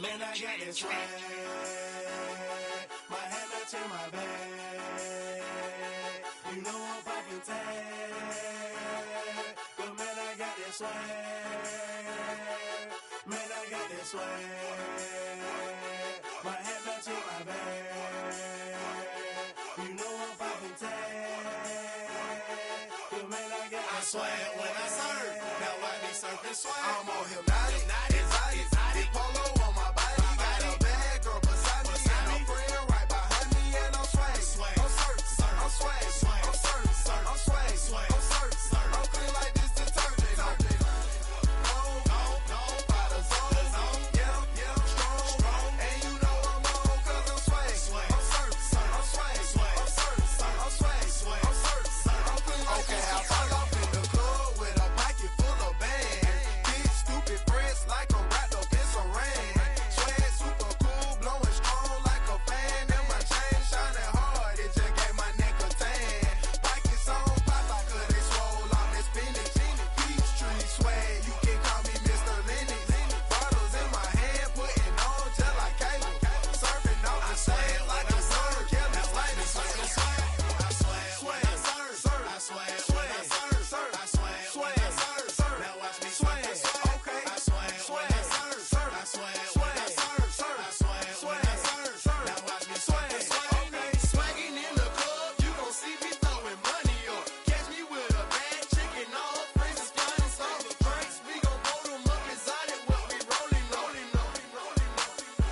Man, I got this swag. My hand up to my bag. You know I'm poppin' tag. But man, I got this swag. Man, I got this swag. My hand up to my bag. You know I'm poppin' tag. But man, I got this swag. When I serve, now I be surfing swag. I'm on hypnotic, exotic, polo on my body. Got a bad girl beside me, and a friend right behind me, and I'm swag. I'm surf, I'm swag, I'm surf, I'm swag, I'm surf, I'm clean like this detergent. By the zone, yeah, strong, and you know I'm on 'cause I'm swag. I'm surf, I'm swag, I'm surf, I'm swag, I'm surf, I'm clean like this. Okay, I fall off in the club with a pocket full of bands. Big stupid friends like I'm wrapped up in saran. Swag super cool, blowing strong like a fan. And my chain shining hard, it just gave my neck a tan. Pockets on pop, I could they swole on this spinach. Peachtree swag, you can call me Mr. Lennox. Bottles in my hand, putting on just like cable. Surfing off the sand like a surf, yeah, that's like the swag. I swag, I surf, I swag, I surf, I swag, I surf. Now watch me swag, okay. I swag, I surf, I swag, I surf, I swag, I surf. Now watch me swag, okay. Swagging in the club, you gon' see me throwing money up. Catch me with a bad chicken, all friends is flying some drinks. We gon' blow them up exotic, what we rolling up.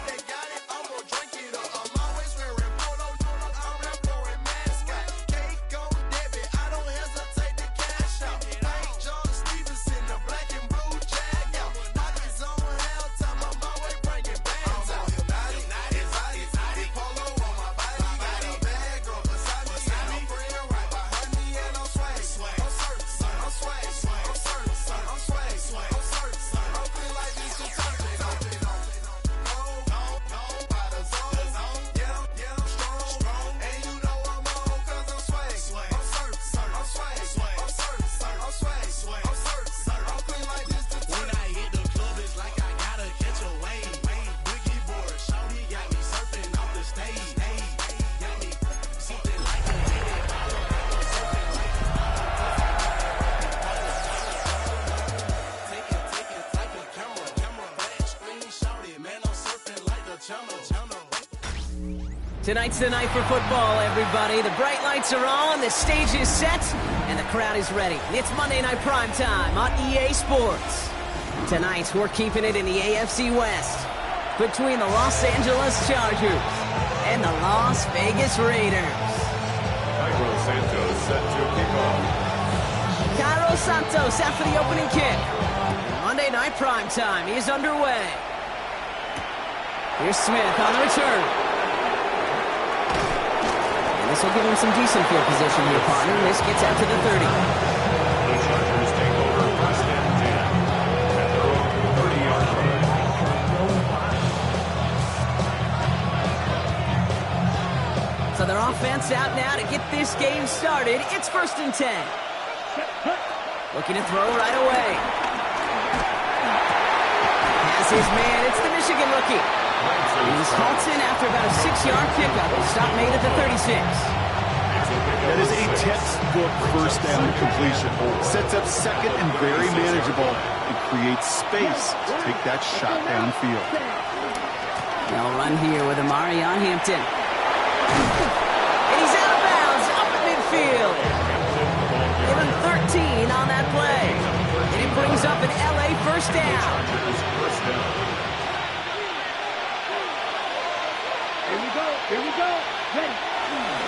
They got it, I'm gon' drink it up. I'm always wearing polo, I'm rap pouring mascot. Cake on debit, I don't hesitate to cash out. Thank John Stevenson, the black and blue jag out. Pockets on hell time, I'm always bringing bands out. Exotic, polo on my body. Got a bad girl beside me, and a friend right behind me, and I'm swag. I'm surf, I'm swag, I'm surf, I'm swag, I'm surf, I'm clean like this detergent. By the zone, yeah, strong, and you know I'm on 'cause I'm swag. I'm surf, I'm swag, I'm surf, I'm swag, I'm surf, I'm clean like this detergent. When I hit the club, it's like I gotta catch a wave. Boogie board, shawty got me surfing off the stage. Got me something like a Take it, like a camera. Flash screen, shawty, man, I'm surfing like the channel. Tonight's the night for football, everybody. The bright lights are on, the stage is set, and the crowd is ready. It's Monday Night Primetime on EA Sports. Tonight, we're keeping it in the AFC West between the Los Angeles Chargers and the Las Vegas Raiders. Cairo Santos set to kick off. Cairo Santos after the opening kick. Monday Night Primetime is underway. Here's Smith on the return. And this will give him some decent field position here, partner. This gets out to the 30. The Chargers take over first and 10 at their own 30-yard line. So their offense out now to get this game started. It's first and 10. Looking to throw right away. Has his man. It's the Michigan rookie. He's halted after about a 6-yard pickup. Stop made at the 36. That is a textbook first down completion. Sets up second and very manageable and creates space to take that shot downfield. They'll run here with Amari on Hampton. And he's out of bounds up at midfield. Given 13 on that play. And it brings up an LA first down. Here we go. Ready.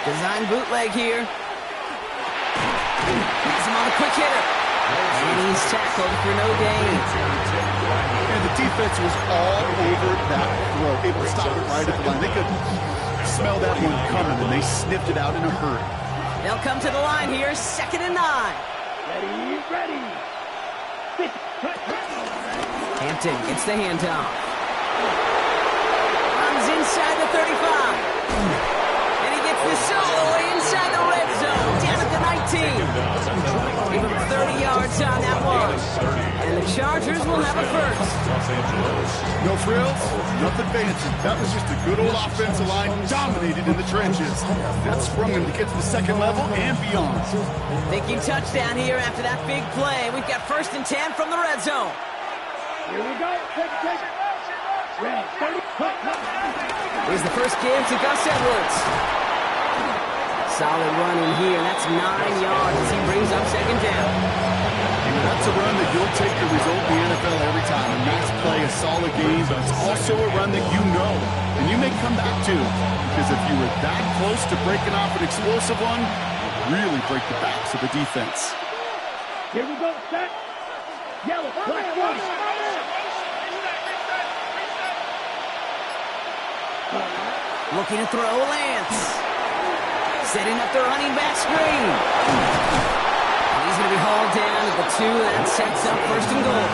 Design bootleg here. Has him on a quick hitter. And he's tackled for no gain. And the defense was all over that throw. Able to stop it right at the line. They could smell that one coming, and they sniffed it out in a hurry. They'll come to the line here, 2nd and 9. Ready. Hampton gets the handoff. Runs inside the 35. And he gets the solo inside the red zone. Down at the 19. Give him 30 yards on that one. And the Chargers will have a first. No frills, Nothing fancy. That was just a good old offensive line dominated in the trenches. That sprung him to get to the second level and beyond. Thinking touchdown here after that big play. We've got 1st and 10 from the red zone. Here we go. Take it. Ready. 30. Here's the first give to Gus Edwards. Solid run in here. That's 9 yards as he brings up 2nd down. That's a run that you'll take the result in the NFL every time. A nice play, a solid game, but it's also a run that you know and you may come back to. Because if you were that close to breaking off an explosive one, you'll really break the backs of the defense. Here we go. Set. Yellow. Black one. Looking to throw Lance. Setting up the running back screen. He's going to be hauled down at the 2. That sets up 1st and goal.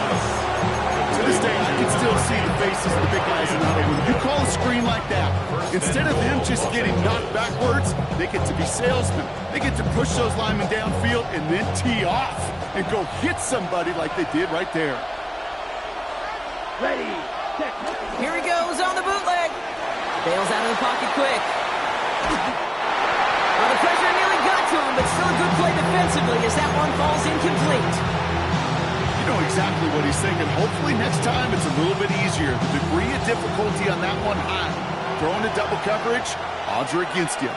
To this day, I can still see the faces of the big guys in that. When you call a screen like that, instead of them just getting knocked backwards, they get to be salesmen. They get to push those linemen downfield and then tee off and go hit somebody like they did right there. Ready. Set. Here he goes on the bootleg. Bails out of the pocket quick. Well, the pressure nearly got to him, but still a good play defensively as that one falls incomplete. You know exactly what he's thinking. Hopefully next time it's a little bit easier. The degree of difficulty on that one high. Throwing to double coverage, odds are against you.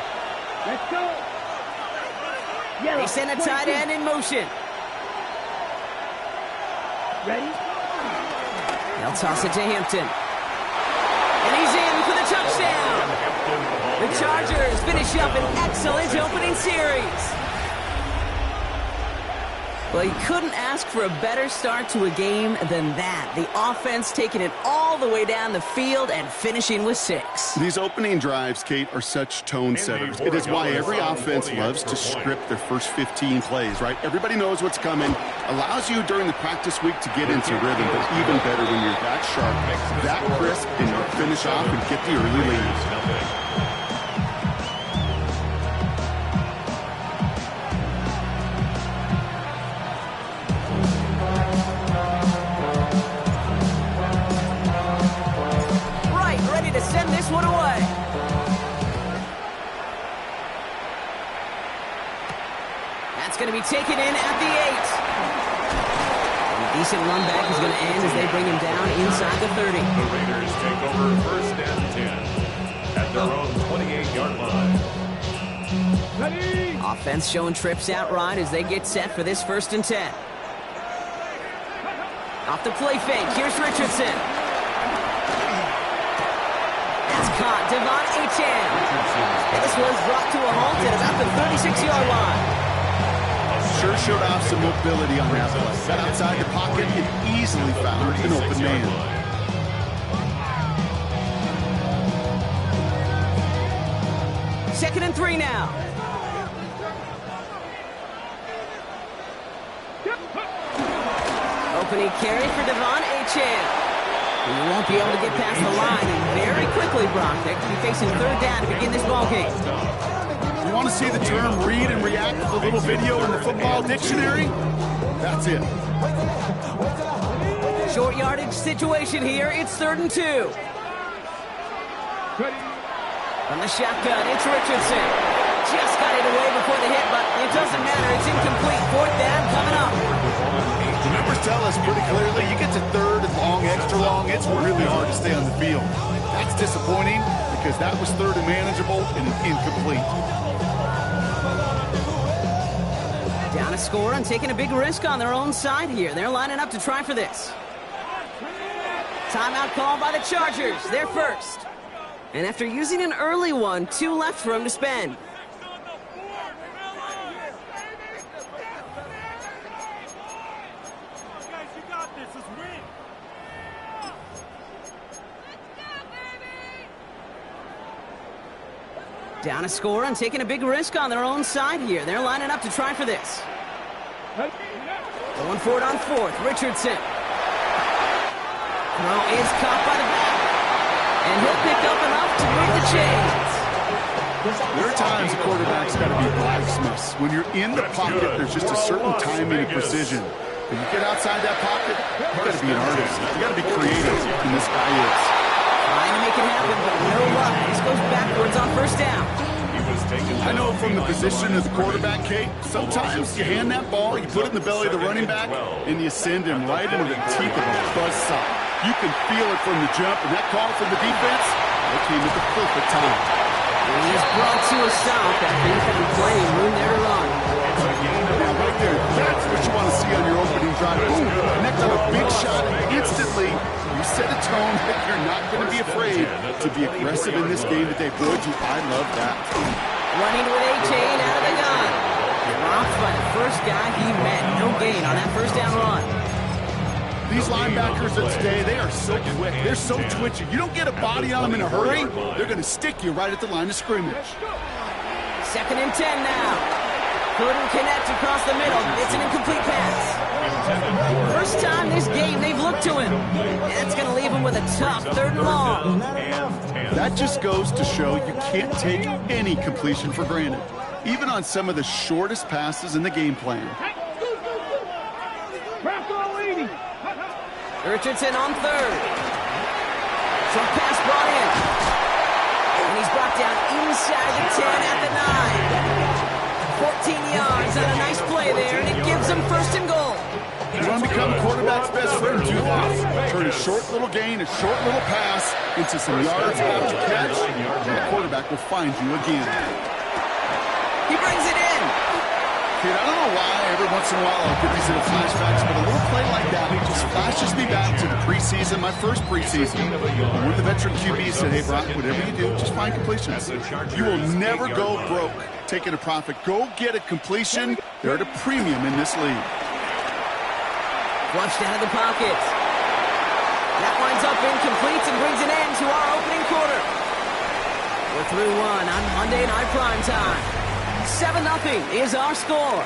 Let's go. Yellow. They send a tight end in motion. Ready. They'll toss it to Hampton. And he's in for the touchdown. The Chargers finish up an excellent opening series. Well, you couldn't ask for a better start to a game than that. The offense taking it all the way down the field and finishing with 6. These opening drives, Kate, are such tone setters. It is why every offense loves to script their first 15 plays, right? Everybody knows what's coming. Allows you during the practice week to get into rhythm, but even better when you're that sharp, that crisp, and you finish off and get the early lead. Send this one away. That's going to be taken in at the 8. A decent run back is going to end as they bring him down inside the 30. The Raiders take over 1st and 10 at their own 28-yard line. Ready. Offense showing trips out right as they get set for this 1st and 10. Off the play fake, here's Richardson. Caught Devon Achane. This one's brought to a halt at about the 36-yard line. Sure showed off some mobility on that play. Got outside the pocket and easily found an open man. Second and 3 now. Opening carry for Devon Achane. He won't be able to get past the line, and very quickly, Brock, they're going to be facing 3rd down to begin this ballgame. You want to see the term read and react with a little video in the football dictionary? That's it. Short yardage situation here. It's 3rd and 2. From the shotgun, it's Richardson. Just got it away before the hit, but it doesn't matter. It's incomplete. 4th down coming up. The numbers tell us pretty clearly, you get to 3rd and long, extra long, it's really hard to stay on the field. That's disappointing because that was 3rd and manageable and incomplete. Down a score and taking a big risk on their own side here. They're lining up to try for this. Timeout called by the Chargers. They're first. And after using an early one, 2 left for him to spend. Down a score and taking a big risk on their own side here. They're lining up to try for this. Going for it on 4th. Richardson. Throw is caught by the back. And he'll pick up enough to move the chains. There are times a quarterback's got to be blacksmiths. When you're in the pocket, there's just a certain timing and precision. When you get outside that pocket, you got to be an artist. You got to be creative, and this guy is. Trying to make it happen, but no luck. This goes backwards on first down. He was taken I know down from the by position of the number quarterback, Kate, sometimes you hand that ball, you put it in the belly of the running back, and you send him right into the teeth of a buzzsaw. You can feel it from the jump, and that call from the defense, that came at the perfect time. And he's brought to a stop after he found plenty of room there to run. Now, right there, that's what you want to see on your opening drive. Boom, connect on a big shot, and instantly you set a tone that you're not going to be afraid to be aggressive in this game today. Boy, I love that. Running with a chain out of the gun. Dropped by the first guy he met. No gain on that first down run. These linebackers of today, they are so quick. They're so twitchy. You don't get a body on them in a hurry, they're going to stick you right at the line of scrimmage. 2nd and 10 now. Couldn't connect across the middle. It's an incomplete pass. First time this game they've looked to him. That's going to leave him with a tough 3rd and long. That just goes to show you can't take any completion for granted, even on some of the shortest passes in the game plan. Richardson on 3rd. Short pass brought in. And he's brought down inside the 10 at the 9. 14 yards on a nice play there, and it gives them 1st and goal. You want to become a quarterback's best friend, do that. Turn a short little gain, a short little pass into some yards after catch, and the quarterback will find you again. He brings it in. Kid, I don't know why every once in a while I'll get these little flashbacks, but a little play like that just flashes me back to the preseason, my first preseason. When one of the veteran QBs said, hey, Brock, whatever you do, just find completions. You will never go broke taking a profit. Go get a completion. They're at a premium in this league. Flushed out of the pocket. That winds up incomplete and brings an end to our opening quarter. We're through one on Monday Night Primetime. 7-0 is our score.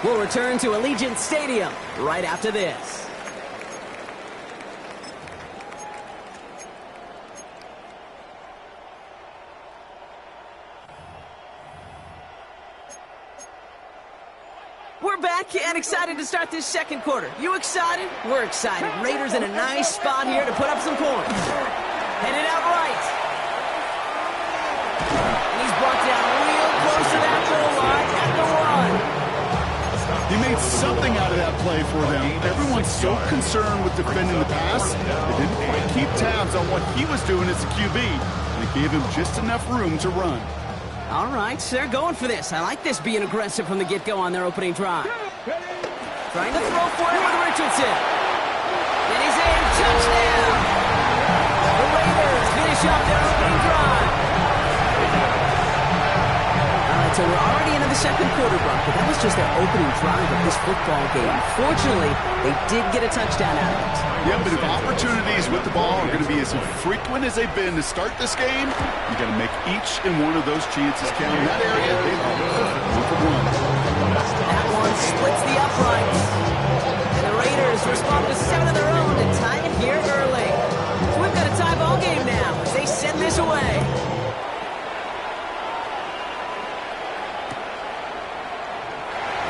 We'll return to Allegiant Stadium right after this. We're back and excited to start this 2nd quarter. You excited? We're excited. Raiders in a nice spot here to put up some points. Headed out right. And he's brought down real close to that goal line at the 1. He made something out of that play for them. Everyone's so concerned with defending the pass, they didn't quite keep tabs on what he was doing as a QB, and it gave him just enough room to run. All right, they're going for this. I like this being aggressive from the get-go on their opening drive. Trying to throw for it with Richardson. And he's in. Touchdown! The Raiders finish up their opening drive. All right, so we're already into the 2nd quarter, Brock, but that was just their opening drive of this football game. Fortunately, they did get a touchdown out of it. Yeah, but if opportunities with the ball are going to be as infrequent as they've been to start this game, you got to make each and one of those chances count. In that area, they are perfect 1-for-1. That one splits the uprights. And the Raiders respond with 7 of their own to tie it here early. So we've got a tie ball game now as they send this away.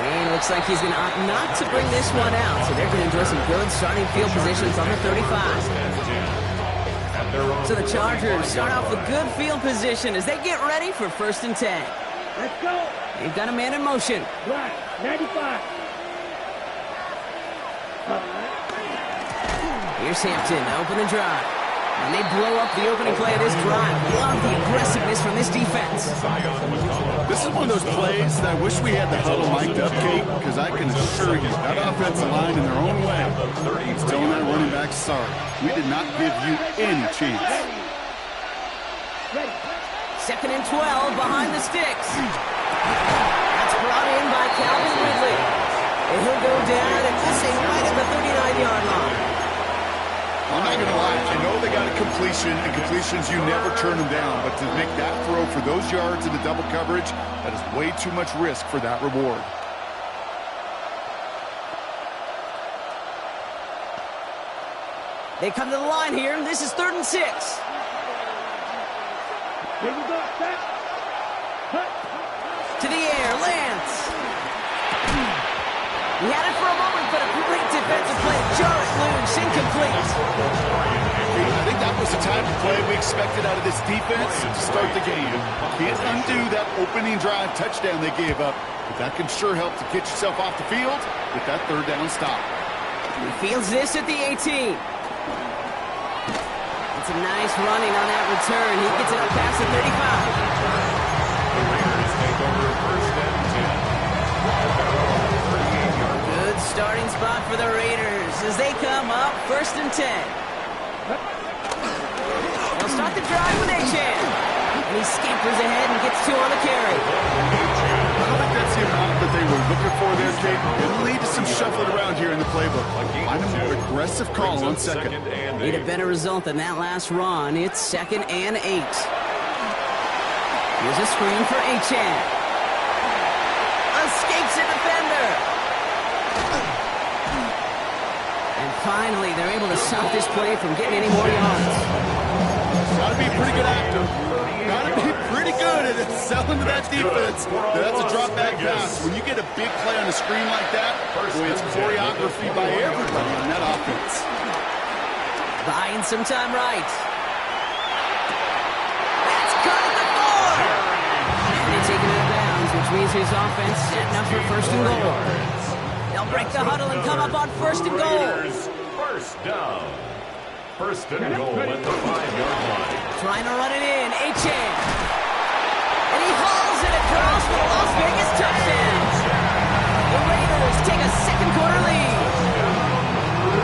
And looks like he's going to opt not to bring this one out. So they're going to enjoy some good starting field positions on the 35. So the Chargers start off with good field position as they get ready for 1st and 10. Let's go. They've got a man in motion. Right. 95. Here's Hampton to open the drive. And they blow up the opening play of this drive. Love the aggressiveness from this defense. This is one of those plays that I wish we had the huddle mic'd up, Kate, because I can assure you that offensive line in their own way is telling that running back, sorry, we did not give you any chance. 2nd and 12 behind the sticks. That's brought in by Calvin Ridley. And he'll go down and missing right at the 39-yard line. I'm not going to lie. I know they got a completion, and completions, you never turn them down. But to make that throw for those yards in the double coverage, that is way too much risk for that reward. They come to the line here. This is 3rd and 6. Here we go. Set. Cut. To the air, Lance. He had it for a moment, but a great defensive play. Jarrett loose, incomplete. I think that was the type of play we expected out of this defense to start the game. Can't undo that opening drive touchdown they gave up, but that can sure help to get yourself off the field with that third down stop. He fields this at the 18. It's a nice running on that return. He gets it up past the 35. The Raiders take over first and 10. Good starting spot for the Raiders as they come up first and 10. They'll start the drive with Achan. And he scampers ahead and gets 2 on the carry. I don't think that's the amount that they were looking for there, Kate. It'll lead to some shuffling around here in the playbook. Find a more aggressive call on second. Need a better result than that last run. It's 2nd and 8. Here's a screen for Achan. Escapes a defender. And finally, they're able to stop this play from getting any more yards. Gotta be pretty good actor. Gotta be pretty good at selling to that defense. That's a drop back pass. When you get a big play on a screen like that, boy, it's choreography by everybody on that offense. Buying some time right. That's cut at the 4. And they take it out of bounds, which means his offense setting up for first and goal. They'll break the huddle and come up on first and goal. First down. First and goal at the 5-yard line. Trying to run it in. Achan. And he hauls it across for the Las Vegas touchdown. The Raiders take a second quarter lead.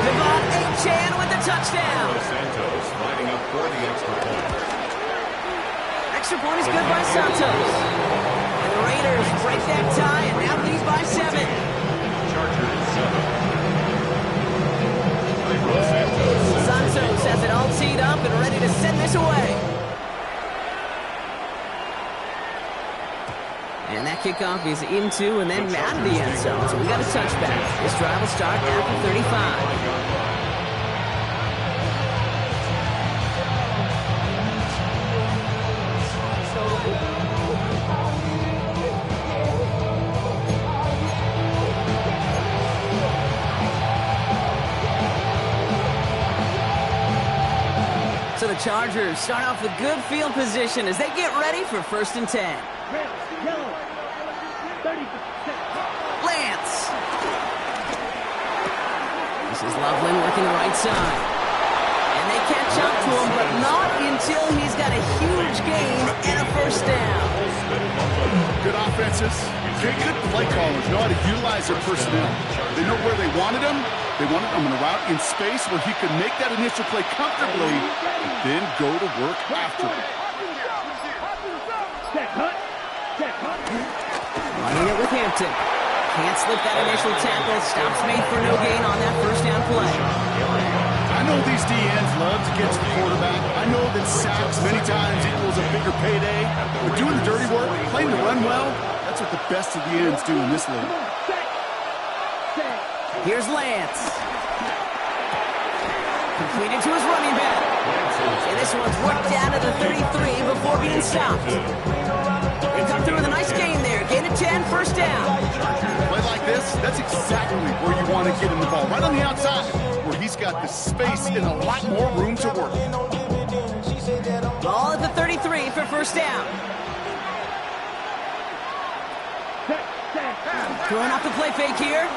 Devon Achan with the touchdown. Santos lining up for the extra point. Extra point is good by Santos. And the Raiders break that tie and now lead by 7. Chargers 7. Santos has it all teed up and ready to send this away. And that kickoff is into and then out of the end zone. So we got a touchback. This drive will start after 35. So the Chargers start off with good field position as they get ready for first and 10. Lance. This is Loveland working the right side. And they catch up to him, but not until he's got a huge gain and a first down. Good offenses. Good play callers know how to utilize their personnel. They know where they wanted him. They wanted him in a route in space where he could make that initial play comfortably and then go to work after it. Running it with Hampton. Can't slip that initial tackle. Stops made for no gain on that first down play. I know these DNs love to get to the quarterback. I know that sacks many times equals a bigger payday. But doing the dirty work, playing to run well, that's what the best of the ends do in this league. Here's Lance. Completed to his running back. And this one's worked down to the 33 before being stopped. They come through with a nice gain there. Gain of 10, first down. Play like this, that's exactly where you want to get him the ball. Right on the outside, where he's got the space and a lot more room to work. Ball at the 33 for first down. Throwing off the play fake here.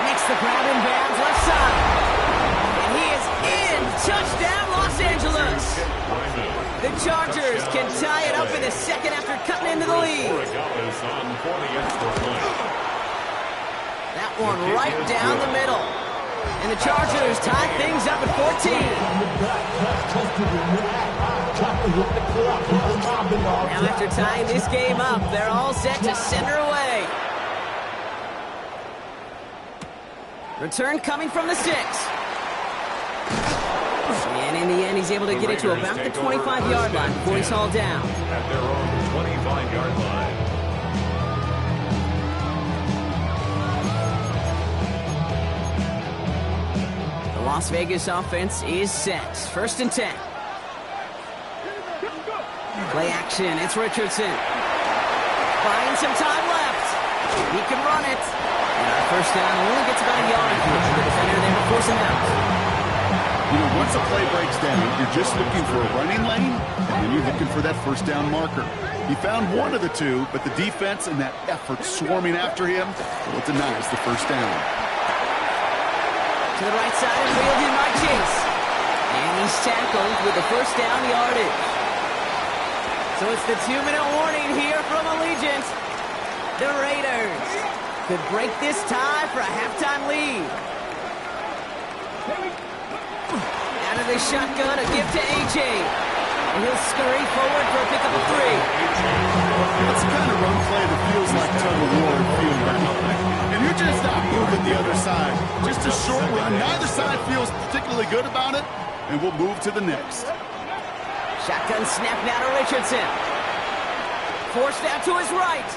Makes the grab in bounds left side. And he is in. Touchdown, Los Angeles. The Chargers can tie it up in the second after cutting into the lead. That one right down the middle. And the Chargers tie things up at 14. Now after tying this game up, they're all set to send her away. Return coming from the 6. And in the end, he's able to get it to about the 25-yard line before he's hauled down. At their own 25-yard line. The Las Vegas offense is set. First and 10. Play action. It's Richardson. Buying some time left. He can run it. And our first down only gets about a yard. The defender there force him out. You know, once a play breaks down, you're just looking for a running lane, and then you're looking for that first down marker. He found one of the two, but the defense and that effort swarming after him, well, it denies the first down. To the right side and wheeled in by Chase. And he's tackled with the first down yardage. So it's the 2-minute warning here from Allegiant. The Raiders could break this tie for a halftime lead. Out of the shotgun, a give to A.J. And he'll scurry forward for a pickup of 3. That's the kind of run play that feels like tug-of-war and field running. And you're just not moving the other side. Just a short run. Neither side feels particularly good about it, and we'll move to the next. Shotgun snap now to Richardson. Forced out to his right.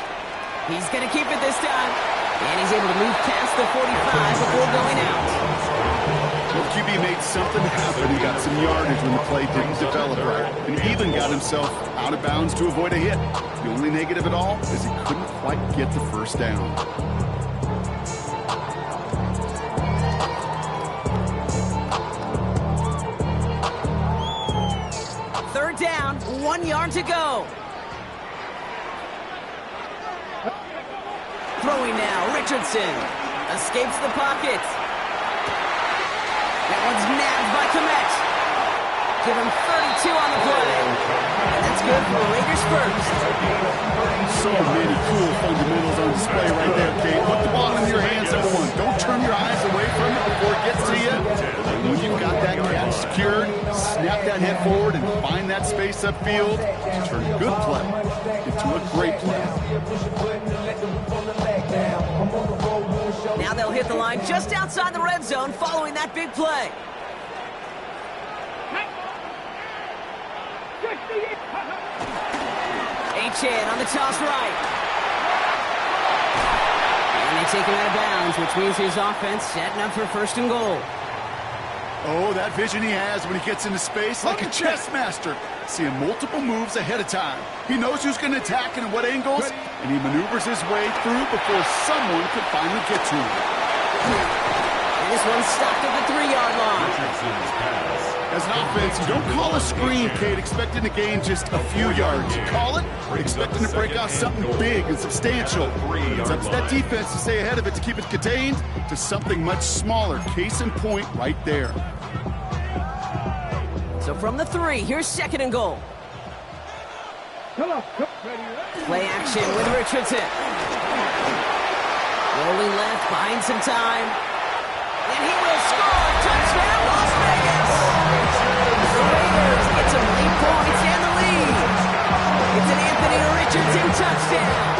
He's going to keep it this time. And he's able to move past the 45 before going out. Well, QB made something happen. He got some yardage when the play didn't develop right. And even got himself out of bounds to avoid a hit. The only negative at all is he couldn't quite get the first down. Third down, 1 yard to go. Throwing now, Richardson escapes the pocket. That one's nabbed by Komet. Give him 32 on the play. And that's good for Raiders first. So many cool fundamentals on display right there, Kate. Put the ball in your hands, number one. Don't turn your eyes away from it before it gets to you. And when you've got that catch secured, snap that head forward and find that space upfield to turn a good play into a great play. Now they'll hit the line just outside the red zone following that big play. H-Chan on the toss right. And they take him out of bounds, which means his offense setting up for first and goal. Oh, that vision he has when he gets into space like a chess master. Seeing multiple moves ahead of time. He knows who's going to attack and at what angles, and he maneuvers his way through before someone can finally get to him. And this one's stopped at the 3-yard line. As an offense, you don't call a screen, Kate, expecting to gain just a few yards. You call it expecting to break out something big and substantial. It's up to that defense to stay ahead of it to keep it contained to something much smaller. Case in point right there. So from the 3, here's second and goal. Play action with Richardson. Rolling left, buying some time. And he will score! Touchdown, Las Vegas! The Raiders get some late points and the lead. It's an Anthony Richardson touchdown.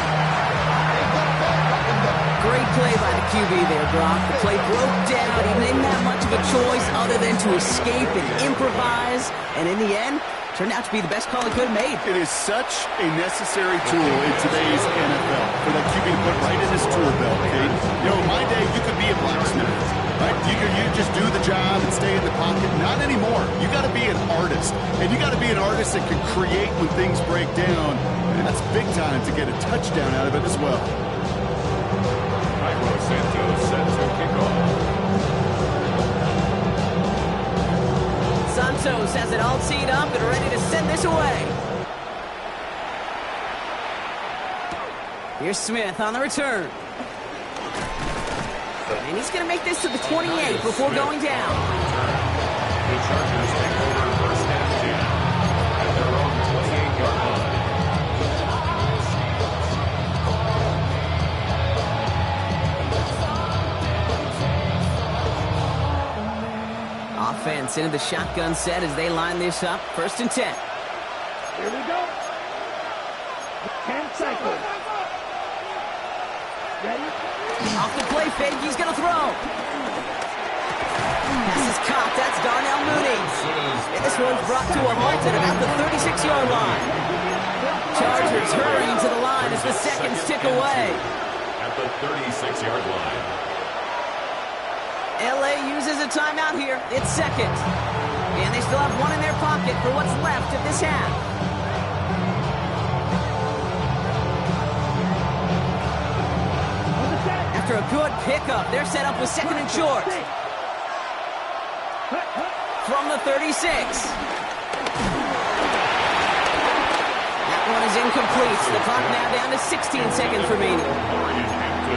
Great play by the QB there, Brock. The play broke down. He didn't have much of a choice other than to escape and improvise. And in the end, turned out to be the best call he could have made. It is such a necessary tool in today's NFL for that QB to put right in his tool belt, Kate. You know, in my day, you could be a blacksmith, right? You just do the job and stay in the pocket. Not anymore. You got to be an artist. And you got to be an artist that can create when things break down. And that's big time to get a touchdown out of it as well. Santos set to kick off. Santos has it all teed up and ready to send this away. Here's Smith on the return. And he's going to make this to the 28 before going down. The Chargers take over first and 10 at their own 28-yard line. Offense into the shotgun set as they line this up. First and 10. Here we go. 10 seconds. Ready? Off the play fake, he's going to throw. Pass is caught. That's Darnell Mooney. And this one's brought to a halt at about the 36-yard line. Chargers hurrying to the line as the seconds tick away. At the 36-yard line. LA uses a timeout here. It's second. And they still have one in their pocket for what's left of this half. After a good pickup, they're set up with second and short. from the 36. That one is incomplete. The clock now down to 16 seconds remaining.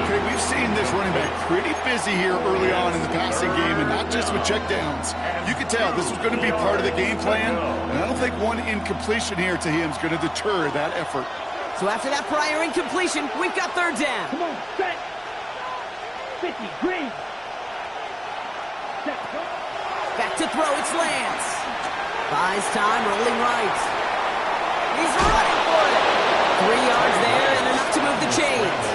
Okay, we've seen this running back pretty busy here early on in the passing game, and not just with checkdowns. You could tell this was going to be part of the game plan, and I don't think one incompletion here to him is going to deter that effort. So after that prior incompletion, we've got third down. Come on, set. 50, green. Set, go. Back to throw, it's Lance. Buys time, rolling right. He's running for it. 3 yards there and enough to move the chains.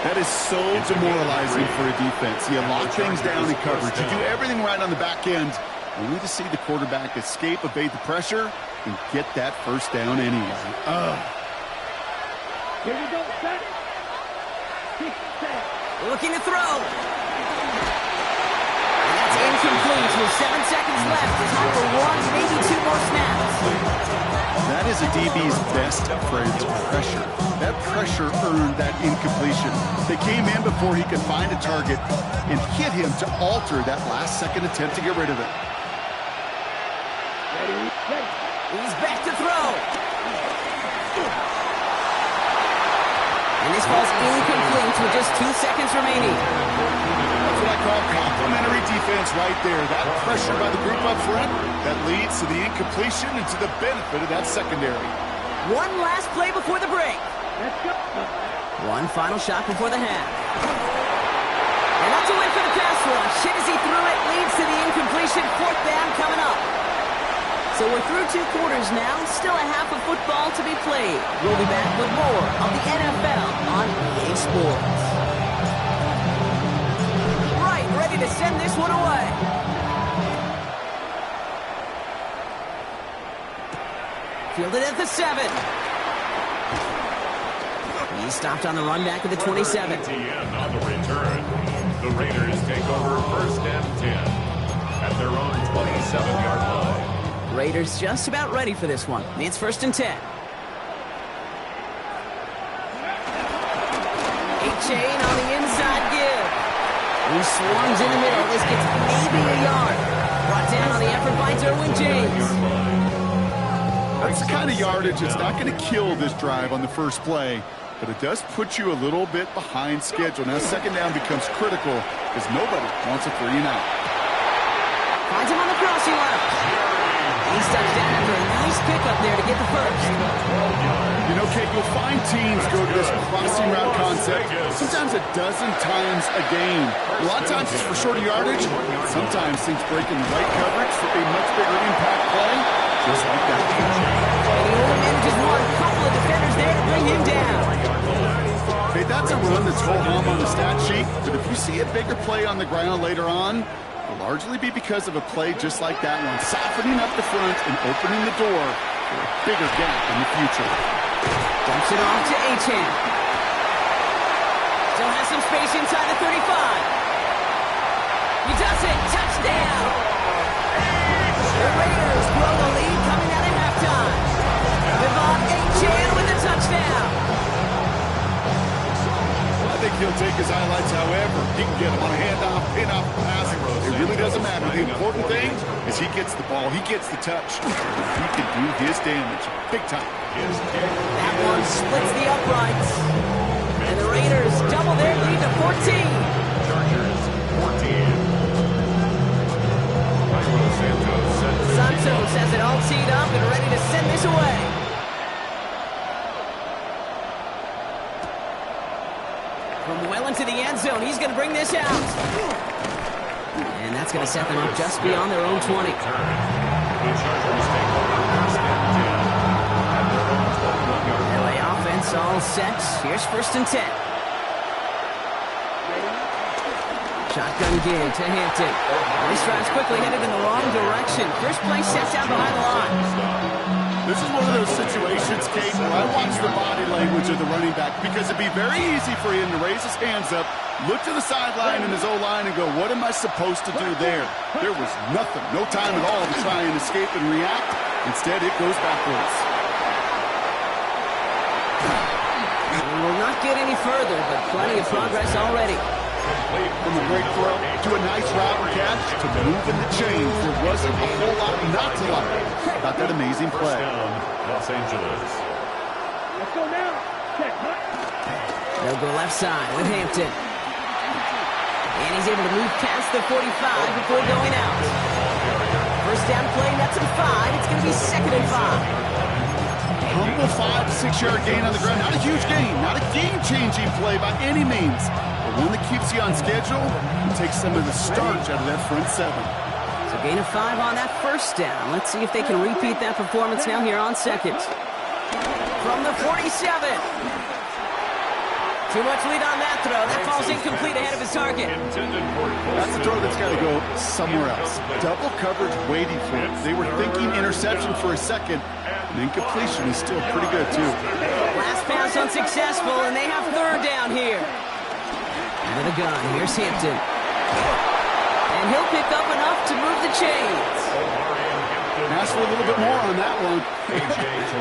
That is so demoralizing for a defense. You lock things down in coverage. You do everything right on the back end, only to see the quarterback escape, evade the pressure, and get that first down anyway. Here we go, set. 6, set. Looking to throw. And that's incomplete with 7 seconds left. Time for 1, maybe 2 more snaps. That is a DB's best friend, pressure. That pressure earned that incompletion. They came in before he could find a target and hit him to alter that last-second attempt to get rid of it. Ready, ready. He's back to throw. And this ball's incomplete with just 2 seconds remaining. That's what I call complimentary defense right there. That pressure by the group up front, that leads to the incompletion and to the benefit of that secondary. One last play before the break. Let's go. One final shot before the half. And that's a win for the pass rush. Hit as he threw it, leads to the incompletion. 4th down coming up. So we're through 2 quarters now. Still a half of football to be played. We'll be back with more of the NFL on EA Sports. Right, ready to send this one away. Fielded at the 7. He stopped on the run back at the 27. ATM on the return. The Raiders take over 1st and 10 at their own 27-yard line. Raiders just about ready for this one. It's 1st and 10. A-Chain on the inside give. He swarms in the middle. This gets maybe a yard. Brought down on the effort by Derwin James. That's the kind of yardage that's not going to kill this drive on the first play, but it does put you a little bit behind schedule. Now, 2nd down becomes critical because nobody wants a 3 and out. Finds him on the crossing route. He's touchdown after a nice pickup there to get the first. You know, Kate, you'll find teams go to this crossing route concept sometimes a dozen times a game. A lot of times it's for shorter yardage. Sometimes things break in the right coverage for a much bigger impact play, just like that. And he only manages one. Couple of defenders there to bring him down. Hey, that's a run that's ho-hum on the stat sheet, but if you see a bigger play on the ground later on, it'll largely be because of a play just like that one, softening up the front and opening the door for a bigger gap in the future. Dumps it off to A-Chain. Still has some space inside the 35. He does it. Touchdown. The Raiders blow the lead coming out at halftime. Devon A-Chain with a touchdown. I think he'll take his highlights however. He can get him on a handoff, pin-off, pass. It really doesn't matter. The important thing is he gets the ball. He gets the touch. He can do his damage big time. That one splits the uprights. And the Raiders double their lead to 14. Chargers 14. Santos has it all teed up and ready to send this away. From well into the end zone, he's going to bring this out. And that's going to set them up just beyond their own 20. The Chargers take over 1st and 10 at their own 21-yard line. LA offense all set. Here's 1st and 10. Shotgun give to Hampton. This drive's quickly headed in the wrong direction. First play sets out behind the line. This is one of those situations, Kate, where I watch the body language of the running back because it'd be very easy for him to raise his hands up, look to the sideline in his O-line and go, what am I supposed to do there? There was nothing, no time at all to try and escape and react. Instead, it goes backwards. We will not get any further, but plenty of progress already. From a great throw to a nice route and catch to moving the chains. There wasn't a whole lot not to like about that amazing play. Los Angeles. Let's go now. Check. They'll go left side with Hampton. And he's able to move past the 45 before going out. First down play, that's a 5. It's going to be 2nd and 5. Humble 5 to 6 yard gain on the ground. Not a huge gain, not a game-changing play by any means. But one that keeps you on schedule and takes some of the starch out of that front 7. So gain of 5 on that first down. Let's see if they can repeat that performance now here on 2nd. From the 47. Too much lead on that throw. That falls incomplete ahead of his target. That's a throw that's got to go somewhere else. Double coverage waiting for it. They were thinking interception for a second. And incompletion is still pretty good, too. Last pass unsuccessful, and they have 3rd down here. Into the gun. Here's Hampton. And he'll pick up enough to move the chains. Ask for a little bit more on that one.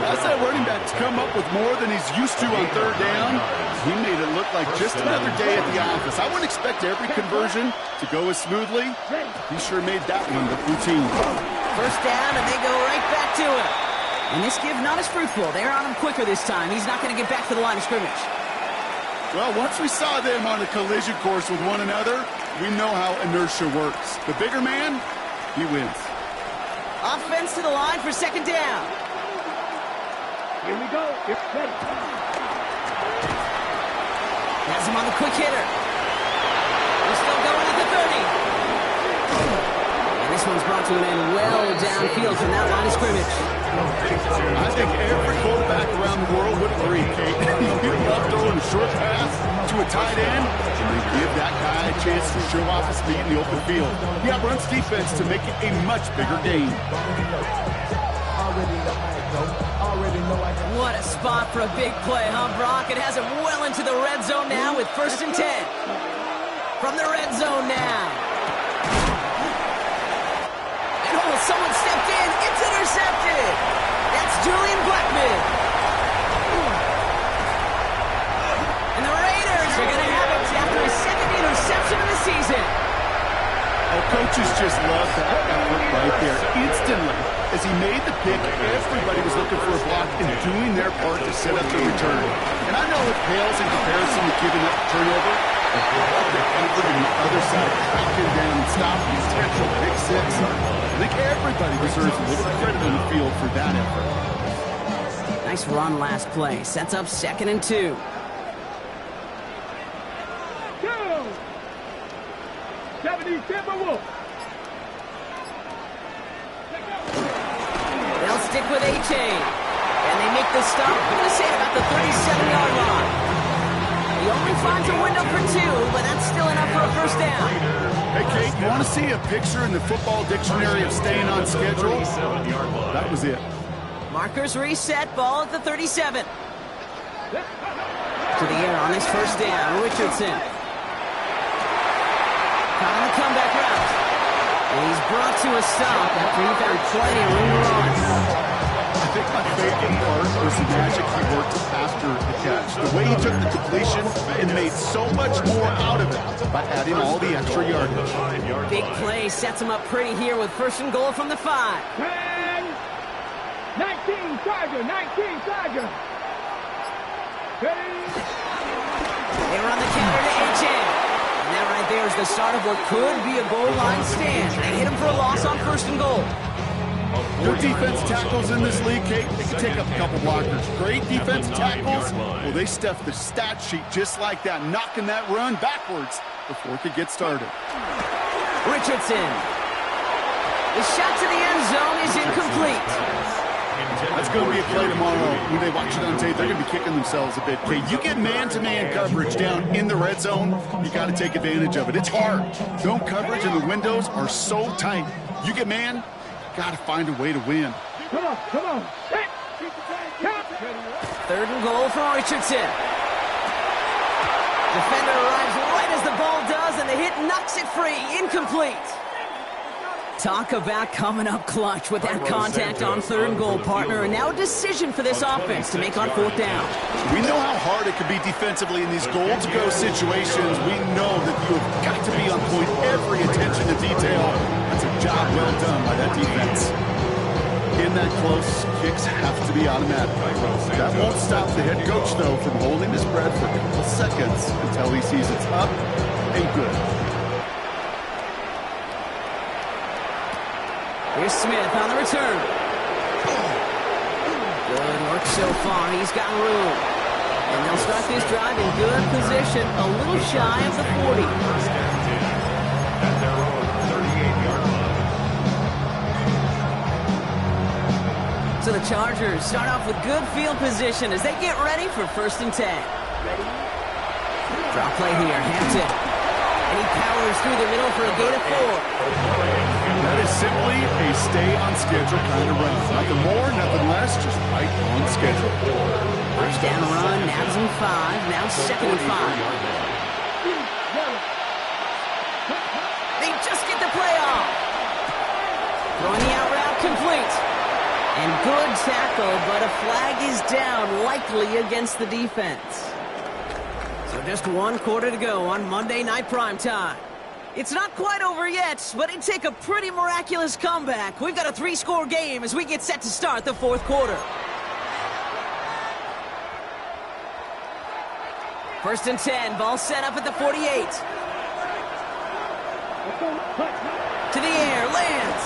That's that running back to come up with more than he's used to on 3rd down. He made it look like just another day at the office. I wouldn't expect every conversion to go as smoothly. He sure made that one look routine. First down, and they go right back to it. And this give not as fruitful. They're on him quicker this time. He's not going to get back to the line of scrimmage. Well, once we saw them on a collision course with one another, we know how inertia works. The bigger man, he wins. Offense to the line for 2nd down. Here we go. It's ready. Has him on the quick hitter. They're still going at the 30. And this one's brought to an end well downfield from that line of scrimmage. I think every quarterback around the world would agree, Kate. You love throwing a short pass to a tight end, and they give that guy a chance to show off his speed in the open field. He outruns defense to make it a much bigger gain. What a spot for a big play, huh, Brock? It has him well into the red zone now with 1st and 10. From the red zone now. And oh, someone stepped in. It's intercepted. That's Julian Blackman. And the Raiders are going to have it after his 2nd interception of the season. Oh, coaches just love that effort right there. Instantly, as he made the pick, everybody was looking for a block and doing their part to set up the return. And I know it pales in comparison to giving up a turnover, but the effort on the other side, tracking down and stopping the potential pick 6. I think everybody deserves a little credit on the field for that effort. Nice run last play. Sets up 2nd and 2. Go. 70 Timberwolves. They'll stick with A-Chain. And they make the stop, I'm going to say, about the 37-yard line. He only finds a window for 2, but that's still enough for a 1st down. Hey, Kate, you want to see a picture in the football dictionary of staying on schedule? That was it. Markers reset, ball at the 37. To the air on his 1st down, Richardson. Caught on the comeback route. And he's brought to a stop after he found plenty of room to run. I think my favorite part was the magic he worked after the catch. The way he took the completion and made so much more out of it by adding all the extra yardage. Big play sets him up pretty here with 1st and goal from the 5. 10, 19 Charger, 19 Charger. Ready? They run the counter to A-Chain. And that right there is the start of what could be a goal line stand. They hit him for a loss on 1st and goal. Good defense tackles in this league, Kate, they can take up a couple blockers. Great defense tackles, well, they stuff the stat sheet just like that, knocking that run backwards before it could get started. Richardson. The shot to the end zone is incomplete. That's going to be a play tomorrow. When they watch it on tape, they're going to be kicking themselves a bit, Kate. You get man-to-man coverage down in the red zone, you got to take advantage of it. It's hard. Zone coverage and the windows are so tight. You get man, got to find a way to win. Come on, come on. Set. Count. 3rd and goal for Richardson. Defender arrives right as the ball does, and the hit knocks it free. Incomplete. Talk about coming up clutch with that contact on third and goal, partner. And now a decision for this offense to make on fourth down. We know how hard it can be defensively in these goal-to-go situations. We know that you have got to be on point, every attention to detail. That's a job well done by that defense. In that close, kicks have to be automatic. That won't stop the head coach, though, from holding his breath for a couple seconds until he sees it's up and good. Here's Smith on the return. Good work so far. He's got room. And they'll start this drive in good position, a little shy of the 40. First and 10 at their own 38-yard line. So the Chargers start off with good field position as they get ready for first and 10. Draw play here, Hampton. And he powers through the middle for a gain of 4. That is simply a stay-on-schedule kind of run. Nothing more, nothing less, just right on schedule. First down run, now's in 5, now second and 5. They just get the play off. Throwing the out route complete. And good tackle, but a flag is down, likely against the defense. So just 1 quarter to go on Monday Night Primetime. It's not quite over yet, but it'd take a pretty miraculous comeback. We've got a 3-score game as we get set to start the fourth quarter. First and 10, ball set up at the 48. To the air, lands.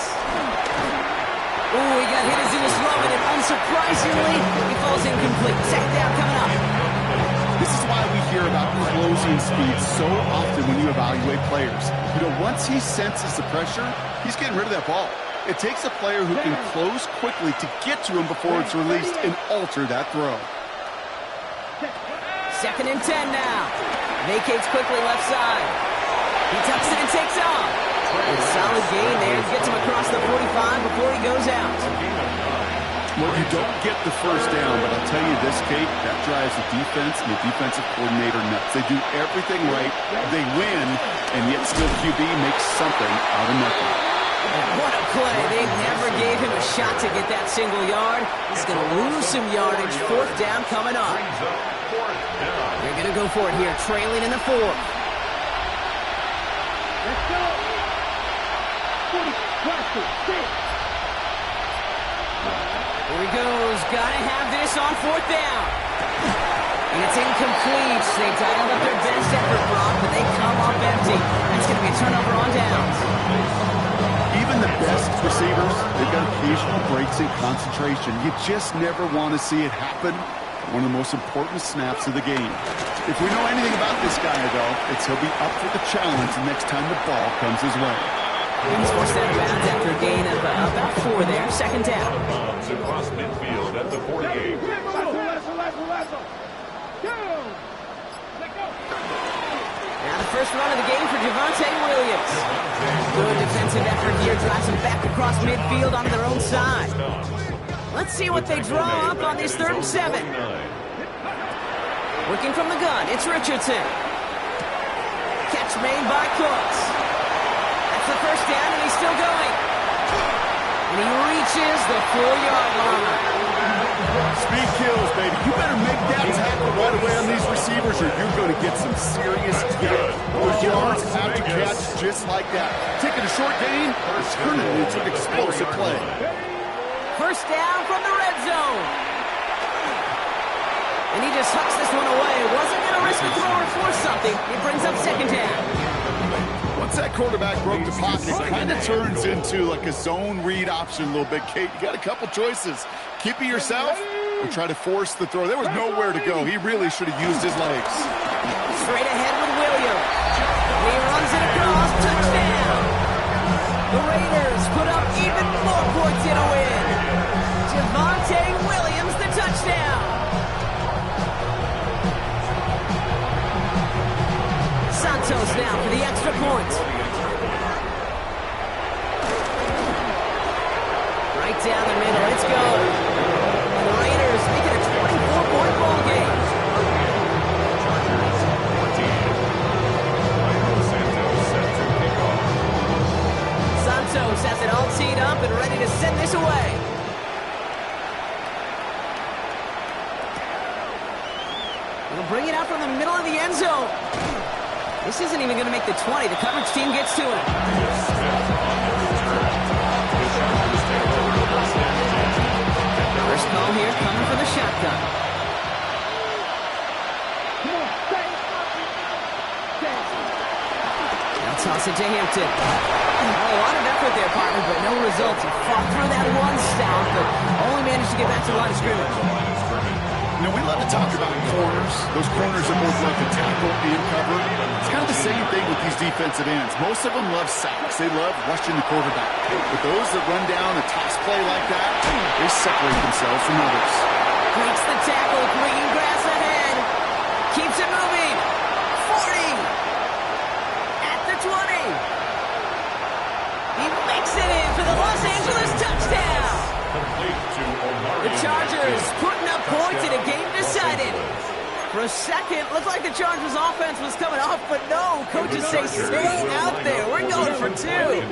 Ooh, he got hit as he was throwing it. Unsurprisingly, he falls incomplete. Second down coming up. This is why we hear about closing speed so often when you evaluate players. You know, once he senses the pressure, he's getting rid of that ball. It takes a player who can close quickly to get to him before it's released and alter that throw. Second and 10 now. Vacates quickly left side. He tucks it and takes off. A solid gain there. Gets him across the 45 before he goes out. Well, you don't get the first down, but I'll tell you this, Kate, that drives the defense and the defensive coordinator nuts. They do everything right, they win, and yet still QB makes something out of nothing. What a play. They never gave him a shot to get that single yard. He's going to lose some yardage. Fourth down coming up. They're going to go for it here, trailing in the 4. Let's go. 40, 6. Here he goes. Gotta have this on fourth down. And it's incomplete. They dialed up their best effort, Brock, but they come up empty. That's going to be a turnover on downs. Even the best receivers, they've got occasional breaks in concentration. You just never want to see it happen. One of the most important snaps of the game. If we know anything about this guy, though, it's he'll be up for the challenge the next time the ball comes his way. He's forced out of bounds after a gain of about 4 there. Second down. Bombs across midfield at the 48. Now the first run of the game for Javonte Williams. Good defensive effort here. Drives him back across midfield onto their own side. Let's see what they draw up on this 3rd and 7. Working from the gun, it's Richardson. Catch made by Cooks. That's the first down, and he's still going. And he reaches the 4-yard line. Speed kills, baby. You better make that tackle right away on these receivers or you're going to get some serious hit. Those yards after catch just like that. Taking a short gain, turning it into an explosive play. First down from the red zone. And he just hucks this one away. Wasn't going to risk a throw or force something. It brings up second down. Once that quarterback broke the pocket, it kind of turns into like a zone read option a little bit, Kate. You got a couple choices. Keep it yourself or try to force the throw. There was nowhere to go. He really should have used his legs. Straight ahead with Williams. He runs it across. Touchdown. The Raiders put up even more points in a win. Javonte Williams, the touchdown. Santos now for the extra point. Right down the middle, it's good. And the Raiders make it a 24-point ball game. Santos has it He'll bring it out from the middle of the end zone. This isn't even going to make the 20. The coverage team gets to him. First call here coming for the shotgun. They'll toss it to Hampton. A lot of effort there, partner, but no results. He fought through that one stout, but only managed to get back to the line of scrimmage. You know, we love to talk about corners. Those corners that both love to tackle and cover. It's kind of the same thing with these defensive ends. Most of them love sacks. They love rushing the quarterback. But those that run down a toss play like that, they separate themselves from others. Breaks the tackle, green grass ahead. Keeps it moving. 40. At the 20. He makes it in for the Los Angeles touchdown. The Chargers putting up points in a game decided. For a second, looked like the Chargers offense was coming off, but no. Coaches say stay out there. We're going for two.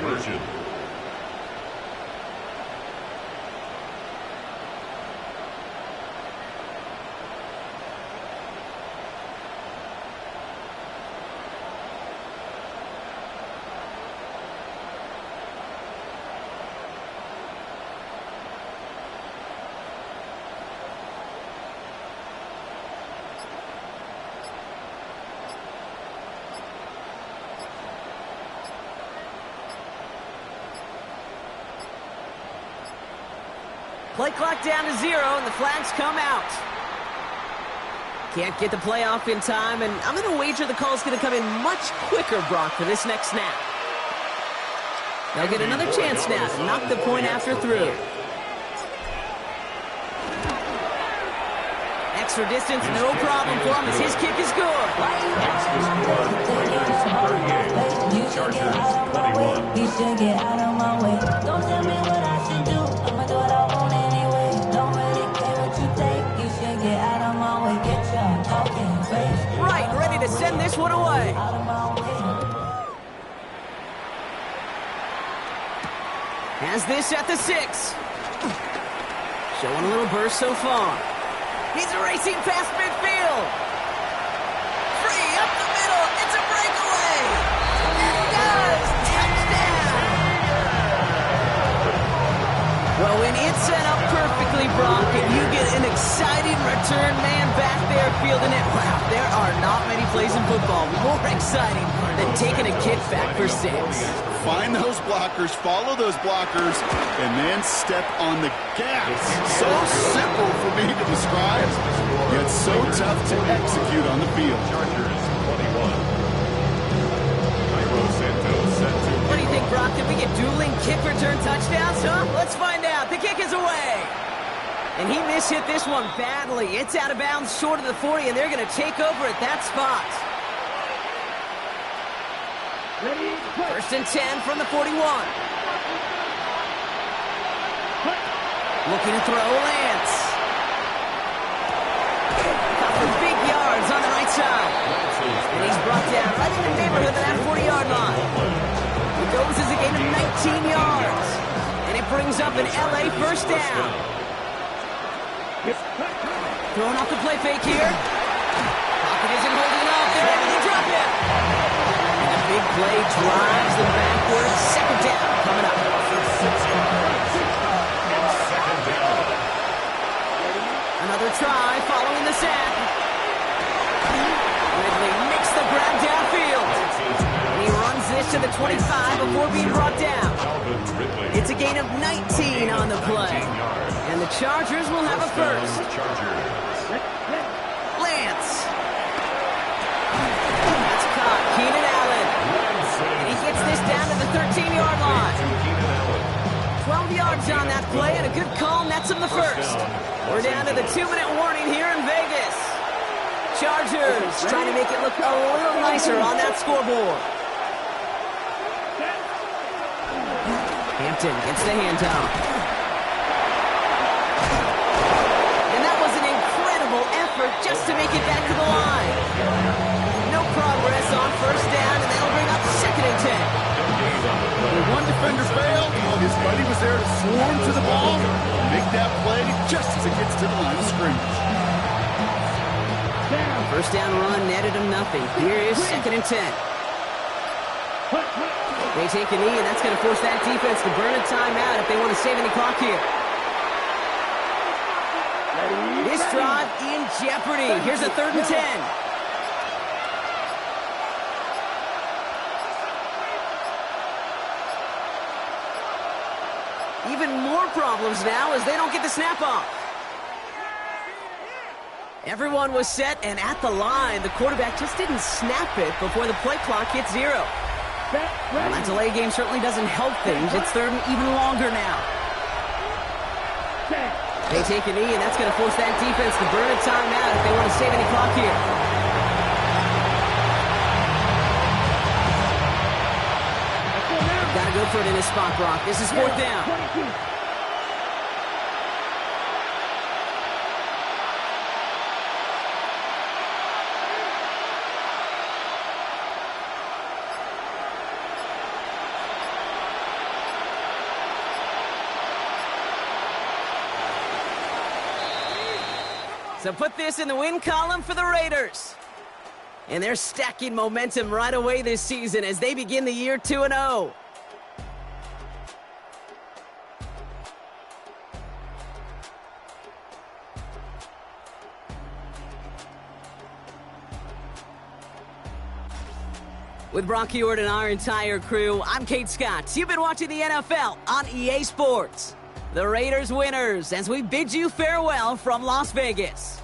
Play clock down to 0, and the flags come out. Can't get the play off in time, and I'm going to wager the call's going to come in much quicker, Brock, for this next snap. They'll get another chance now to knock the point after through. Extra distance, no problem for him as his kick is good. You should get out of my way. Don't tell me what I should do. I'ma do what I want anyway. Don't really care what you think. You should get out of my way. Get your talking face. Right, ready to send this one away. Out of my way. Has this at the 6. Showing a little burst so far. He's racing past midfield. Free up the middle. It's a breakaway. And he does. Touchdown. Well, when it's set up perfectly, Brock, and you get an exciting return man back there fielding it, wow, there are not many plays in football more exciting than taking a kick back for 6. Find those blockers, follow those blockers, and then step on the gas. So simple for me to describe, yet so tough to execute on the field. Chargers 21. Cairo Santos set to. What do you think, Brock? Did we get dueling kick return touchdowns, huh? Let's find out. The kick is away. And he mishit this one badly. It's out of bounds short of the 40, and they're going to take over at that spot. First and 10 from the 41. Looking to throw, Lance. Got for big yards on the right side. And he's brought down right in the neighborhood of that 40-yard line. It goes as a gain of 19 yards. And it brings up an LA first down. Throwing off the play fake here. Pocket isn't holding up. They're ready to drop it. Big play drives them backwards. Second down coming up. Another try following the sack. Ridley makes the grab downfield. And he runs this to the 25 before being brought down. It's a gain of 19 on the play. And the Chargers will have a first. Lance. That's caught. Keenan Allen. And he gets this down to the 13-yard line. 12 yards on that play, and a good call nets him the first. We're down to the 2-minute warning here in Vegas. Chargers trying to make it look a little nicer on that scoreboard. Hampton gets the handoff. And that was an incredible effort just to make it back to the line. No progress on first down, and that'll bring up second and 10. When one defender failed, his buddy was there to swarm to the ball and make that play just as it gets to the line of scrimmage. First down run netted him nothing. Here is 2nd and 10. They take a knee, and that's going to force that defense to burn a timeout if they want to save any clock here. This drive in jeopardy. Here's a 3rd and 10. Even more problems now as they don't get the snap off. Everyone was set and at the line. The quarterback just didn't snap it before the play clock hit 0. Well, that delay game certainly doesn't help things. It's 3rd and even longer now. They take a knee, and that's going to force that defense to burn a timeout if they want to save any clock here. Got to go for it in his spot, Brock. This is 4th down. So put this in the win column for the Raiders. And they're stacking momentum right away this season as they begin the year 2-0. With Brock Heward and our entire crew, I'm Kate Scott. You've been watching the NFL on EA Sports. The Raiders winners as we bid you farewell from Las Vegas.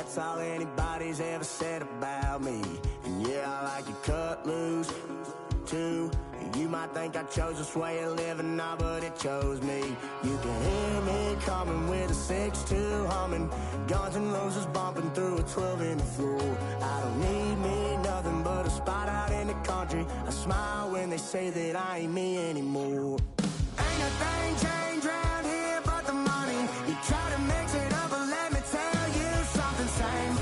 That's all anybody's ever said about me. And yeah, I like you cut loose, too. You might think I chose this way of living now, but it chose me. You can hear me coming with a 6-2 humming, Guns N' Roses bumping through a 12 in the floor. I don't need me nothing but a spot out in the country. I smile when they say that I ain't me anymore. Ain't a thing changed round here but the money. You try to mix it up, but let me tell you something. Same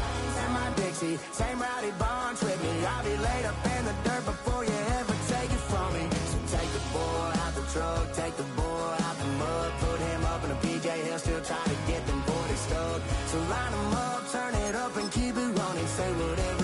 in my Dixie, same rowdy bunch with me. I'll be laid up in the dirt before you ever take it from me. So take the boy out the truck, take the boy out the mud, put him up in a PJ, he'll still try to get them 40 stuck. So line him up, turn it up and keep it running. Say whatever